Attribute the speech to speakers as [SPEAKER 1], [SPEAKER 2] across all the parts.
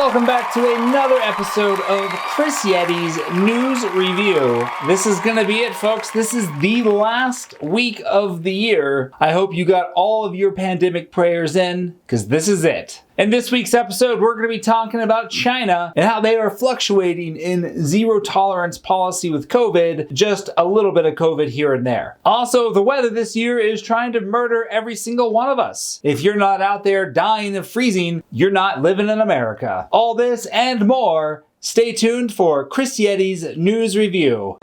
[SPEAKER 1] Welcome back to another episode of Kris Yeti's News Review. This is going to be it, folks. This is the last week of the year. I hope you got all of your pandemic prayers in, because this is it. In this week's episode, we're going to be talking about China and how they are fluctuating in zero tolerance policy with COVID, just a little bit of COVID here and there. Also, the weather this year is trying to murder every single one of us. If you're not out there dying of freezing, you're not living in America. All this and more, stay tuned for Kris Yeti's News Review.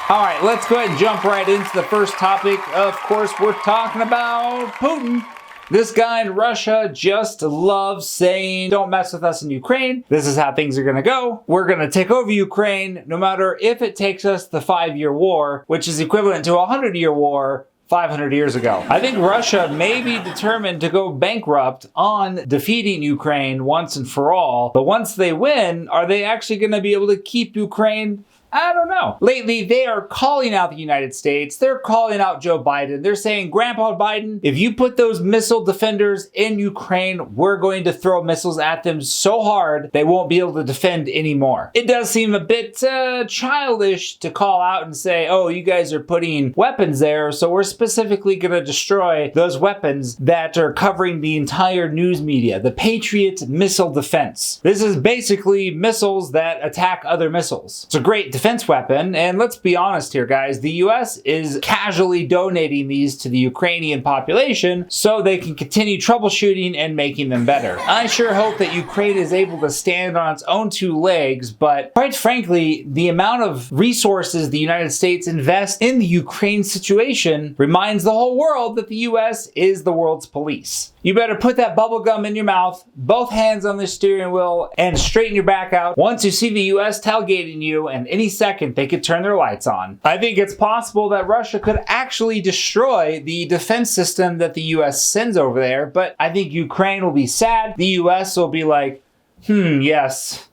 [SPEAKER 1] All right, let's go ahead and jump right into the first topic. Of course, we're talking about Putin. This guy in Russia just loves saying, don't mess with us in Ukraine. This is how things are going to go. We're going to take over Ukraine no matter if it takes us the 5-year war, which is equivalent to a 100-year war 500 years ago. I think Russia may be determined to go bankrupt on defeating Ukraine once and for all. But once they win, are they actually going to be able to keep Ukraine? I don't know. Lately, they are calling out the United States. They're calling out Joe Biden. They're saying, Grandpa Biden, if you put those missile defenders in Ukraine, we're going to throw missiles at them so hard they won't be able to defend anymore. It does seem a bit childish to call out and say, oh, you guys are putting weapons there, so we're specifically going to destroy those weapons that are covering the entire news media, the Patriot missile defense. This is basically missiles that attack other missiles. It's a great defense weapon, and let's be honest here, guys, the US is casually donating these to the Ukrainian population so they can continue troubleshooting and making them better. I sure hope that Ukraine is able to stand on its own two legs, but quite frankly, the amount of resources the United States invests in the Ukraine situation reminds the whole world that the US is the world's police. You better put that bubble gum in your mouth, both hands on the steering wheel, and straighten your back out once you see the US tailgating you, and any second they could turn their lights on. I think it's possible that Russia could actually destroy the defense system that the US sends over there, but I think Ukraine will be sad. The US will be like, yes,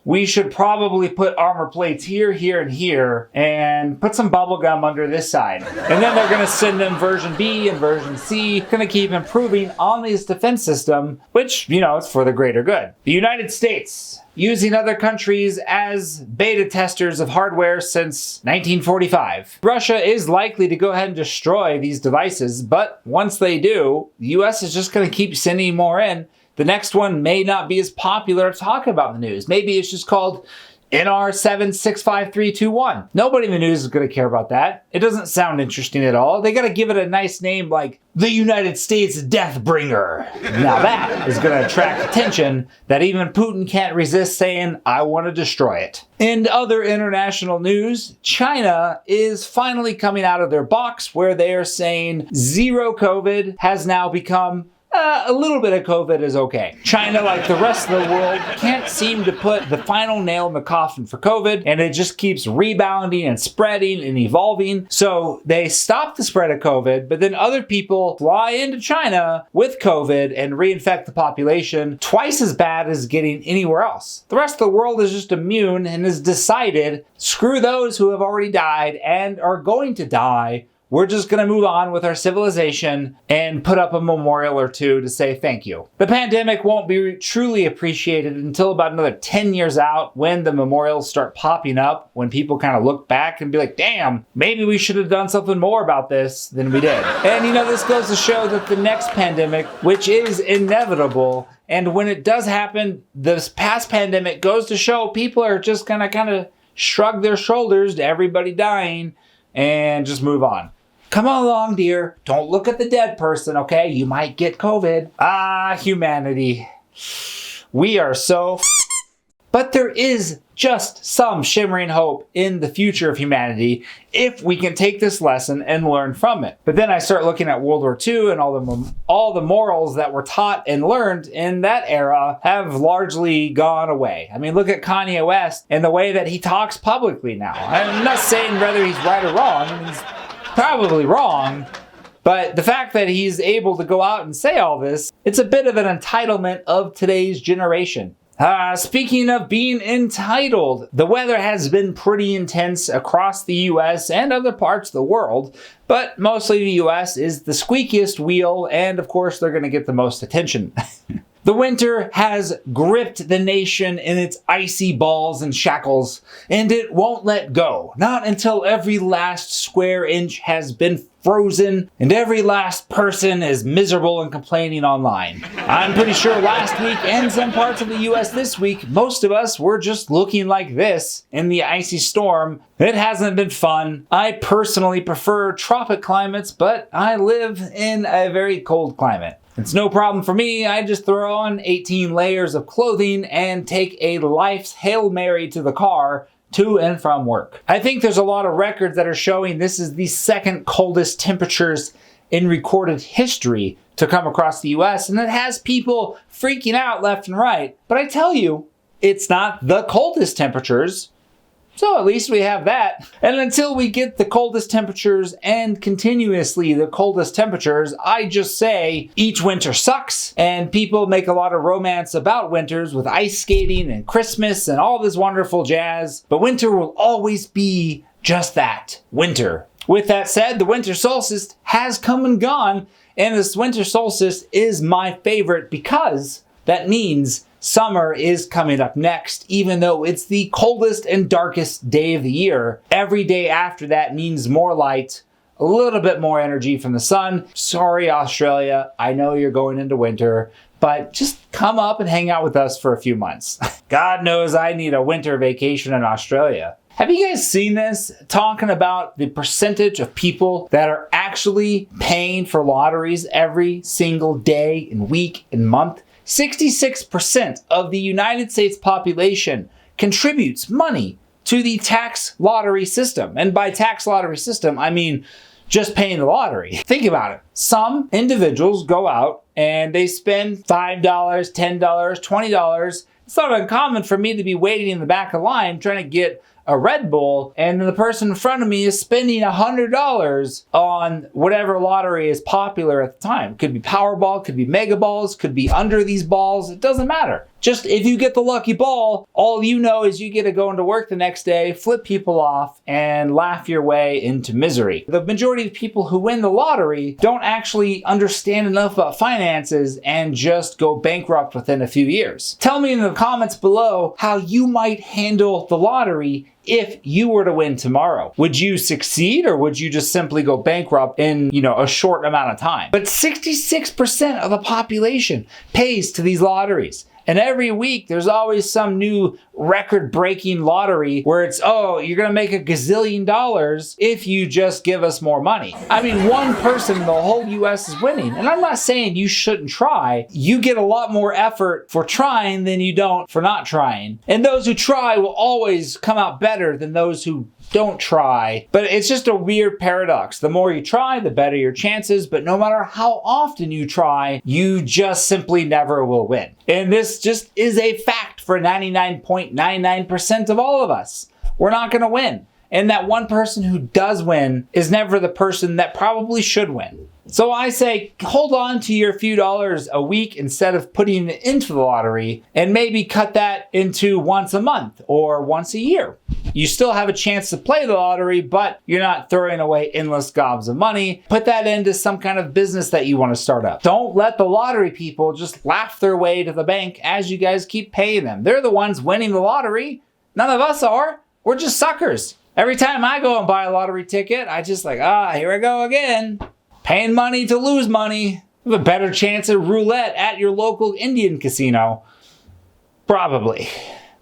[SPEAKER 1] we should probably put armor plates here, here, and here, and put some bubble gum under this side. And then they're going to send them version B and version C, going to keep improving on this defense system, which, it's for the greater good. The United States, using other countries as beta testers of hardware since 1945. Russia is likely to go ahead and destroy these devices, but once they do, the US is just going to keep sending more in. The next one may not be as popular to talk about in the news. Maybe it's just called NR765321. Nobody in the news is going to care about that. It doesn't sound interesting at all. They got to give it a nice name like the United States Death Bringer. Now that is going to attract attention that even Putin can't resist saying, I want to destroy it. In other international news, China is finally coming out of their box where they are saying zero COVID has now become a little bit of COVID is okay. China, like the rest of the world, can't seem to put the final nail in the coffin for COVID, and it just keeps rebounding and spreading and evolving. So they stop the spread of COVID, but then other people fly into China with COVID and reinfect the population twice as bad as getting anywhere else. The rest of the world is just immune and has decided, screw those who have already died and are going to die. We're just going to move on with our civilization and put up a memorial or two to say thank you. The pandemic won't be truly appreciated until about another 10 years out when the memorials start popping up, when people kind of look back and be like, damn, maybe we should have done something more about this than we did. And this goes to show that the next pandemic, which is inevitable, and when it does happen, this past pandemic goes to show people are just going to kind of shrug their shoulders to everybody dying and just move on. Come along, dear. Don't look at the dead person, okay? You might get COVID. Humanity. We are so... But there is just some shimmering hope in the future of humanity if we can take this lesson and learn from it. But then I start looking at World War II and all the morals that were taught and learned in that era have largely gone away. I mean, look at Kanye West and the way that he talks publicly now. I'm not saying whether he's right or wrong. He's probably wrong, but the fact that he's able to go out and say all this, it's a bit of an entitlement of today's generation. Speaking of being entitled, the weather has been pretty intense across the US and other parts of the world, but mostly the US is the squeakiest wheel, and of course they're going to get the most attention. The winter has gripped the nation in its icy balls and shackles, and it won't let go. Not until every last square inch has been frozen and every last person is miserable and complaining online. I'm pretty sure last week and some parts of the US this week, most of us were just looking like this in the icy storm. It hasn't been fun. I personally prefer tropic climates, but I live in a very cold climate. It's no problem for me. I just throw on 18 layers of clothing and take a life's Hail Mary to the car to and from work. I think there's a lot of records that are showing this is the second coldest temperatures in recorded history to come across the US, and it has people freaking out left and right. But I tell you, it's not the coldest temperatures. So at least we have that. And until we get the coldest temperatures and continuously the coldest temperatures, I just say each winter sucks. And people make a lot of romance about winters with ice skating and Christmas and all this wonderful jazz. But winter will always be just that, winter. With that said, the winter solstice has come and gone. And this winter solstice is my favorite because that means summer is coming up next, even though it's the coldest and darkest day of the year. Every day after that means more light, a little bit more energy from the sun. Sorry, Australia, I know you're going into winter, but just come up and hang out with us for a few months. God knows I need a winter vacation in Australia. Have you guys seen this? Talking about the percentage of people that are actually paying for lotteries every single day and week and month. 66% of the United States population contributes money to the tax lottery system. And by tax lottery system, I mean just paying the lottery. Think about it. Some individuals go out and they spend $5, $10, $20. It's not uncommon for me to be waiting in the back of the line trying to get a Red Bull, and the person in front of me is spending $100 on whatever lottery is popular at the time. Could be Powerball, could be Mega Balls, could be under these balls. It doesn't matter. Just if you get the lucky ball, all you know is you get to go into work the next day, flip people off, and laugh your way into misery. The majority of people who win the lottery don't actually understand enough about finances and just go bankrupt within a few years. Tell me in the comments below how you might handle the lottery if you were to win tomorrow. Would you succeed, or would you just simply go bankrupt in, a short amount of time? But 66% of the population pays to these lotteries. And every week, there's always some new record-breaking lottery where it's, oh, you're going to make $1 gazillion if you just give us more money. I mean, one person in the whole US is winning. And I'm not saying you shouldn't try. You get a lot more effort for trying than you don't for not trying. And those who try will always come out better than those who don't try. But it's just a weird paradox. The more you try, the better your chances. But no matter how often you try, you just simply never will win. And this just is a fact for 99.99% of all of us. We're not going to win. And that one person who does win is never the person that probably should win. So I say, hold on to your few dollars a week instead of putting it into the lottery, and maybe cut that into once a month or once a year. You still have a chance to play the lottery, but you're not throwing away endless gobs of money. Put that into some kind of business that you want to start up. Don't let the lottery people just laugh their way to the bank as you guys keep paying them. They're the ones winning the lottery. None of us are. We're just suckers. Every time I go and buy a lottery ticket, I just here I go again. Paying money to lose money. You have a better chance at roulette at your local Indian casino. Probably.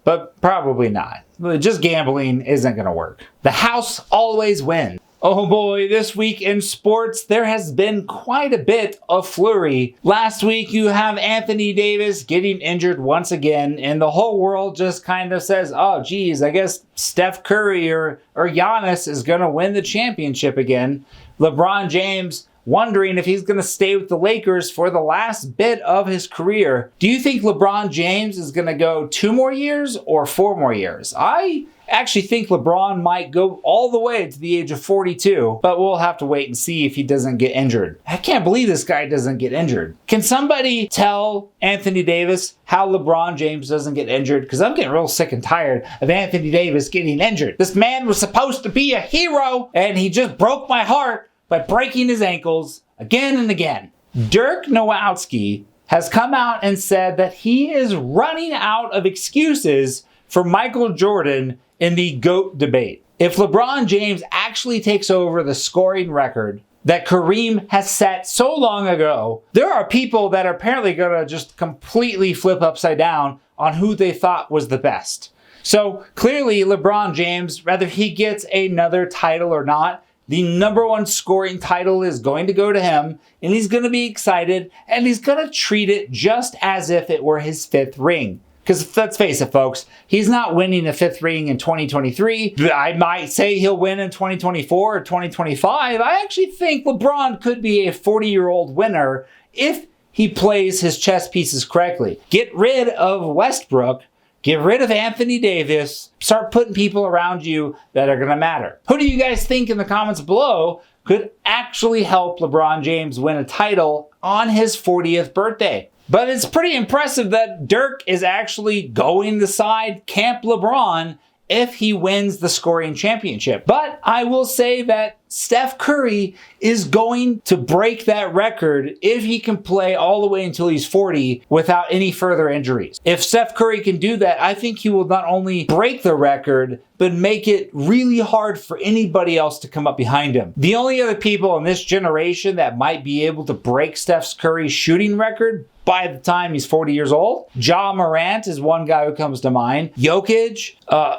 [SPEAKER 1] But probably not. Just gambling isn't going to work. The house always wins. Oh boy, this week in sports, there has been quite a bit of flurry. Last week, you have Anthony Davis getting injured once again, and the whole world just kind of says, oh geez, I guess Steph Curry or Giannis is going to win the championship again. LeBron James wondering if he's going to stay with the Lakers for the last bit of his career. Do you think LeBron James is going to go 2 more years or 4 more years? I I actually think LeBron might go all the way to the age of 42, but we'll have to wait and see if he doesn't get injured. I can't believe this guy doesn't get injured. Can somebody tell Anthony Davis how LeBron James doesn't get injured? Because I'm getting real sick and tired of Anthony Davis getting injured. This man was supposed to be a hero, and he just broke my heart by breaking his ankles again and again. Dirk Nowitzki has come out and said that he is running out of excuses for Michael Jordan in the GOAT debate. If LeBron James actually takes over the scoring record that Kareem has set so long ago, there are people that are apparently going to just completely flip upside down on who they thought was the best. So clearly LeBron James, whether he gets another title or not, the #1 scoring title is going to go to him, and he's going to be excited, and he's going to treat it just as if it were his 5th ring. Because let's face it, folks, he's not winning a 5th ring in 2023. I might say he'll win in 2024 or 2025. I actually think LeBron could be a 40-year-old winner if he plays his chess pieces correctly. Get rid of Westbrook. Get rid of Anthony Davis. Start putting people around you that are going to matter. Who do you guys think in the comments below could actually help LeBron James win a title on his 40th birthday? But it's pretty impressive that Dirk is actually going to side Camp LeBron if he wins the scoring championship. But I will say that Steph Curry is going to break that record if he can play all the way until he's 40 without any further injuries. If Steph Curry can do that, I think he will not only break the record, but make it really hard for anybody else to come up behind him. The only other people in this generation that might be able to break Steph Curry's shooting record by the time he's 40 years old, Ja Morant is one guy who comes to mind. Jokic,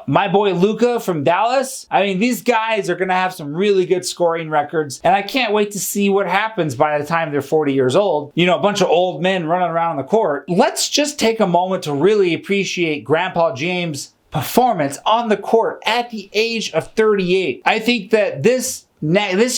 [SPEAKER 1] my boy Luka from Dallas. I mean, these guys are going to have some really good scoring records, and I can't wait to see what happens by the time they're 40 years old. You know, a bunch of old men running around the court. Let's just take a moment to really appreciate Grandpa James' performance on the court at the age of 38. I think that this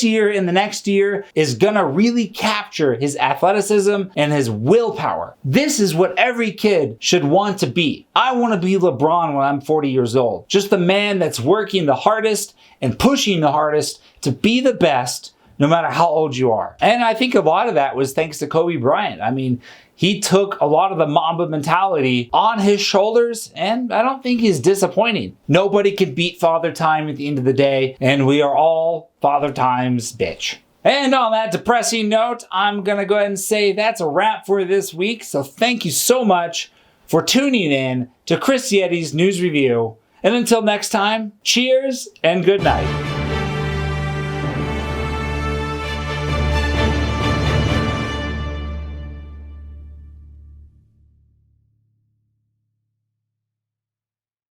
[SPEAKER 1] year and the next year is gonna really capture his athleticism and his willpower. This is what every kid should want to be. I want to be LeBron when I'm 40 years old. Just the man that's working the hardest and pushing the hardest to be the best, no matter how old you are. And I think a lot of that was thanks to Kobe Bryant. I mean, he took a lot of the Mamba mentality on his shoulders, and I don't think he's disappointing. Nobody can beat Father Time at the end of the day, and we are all Father Time's bitch. And on that depressing note, I'm gonna go ahead and say that's a wrap for this week. So thank you so much for tuning in to Kris Yeti's News Review. And until next time, cheers and good night.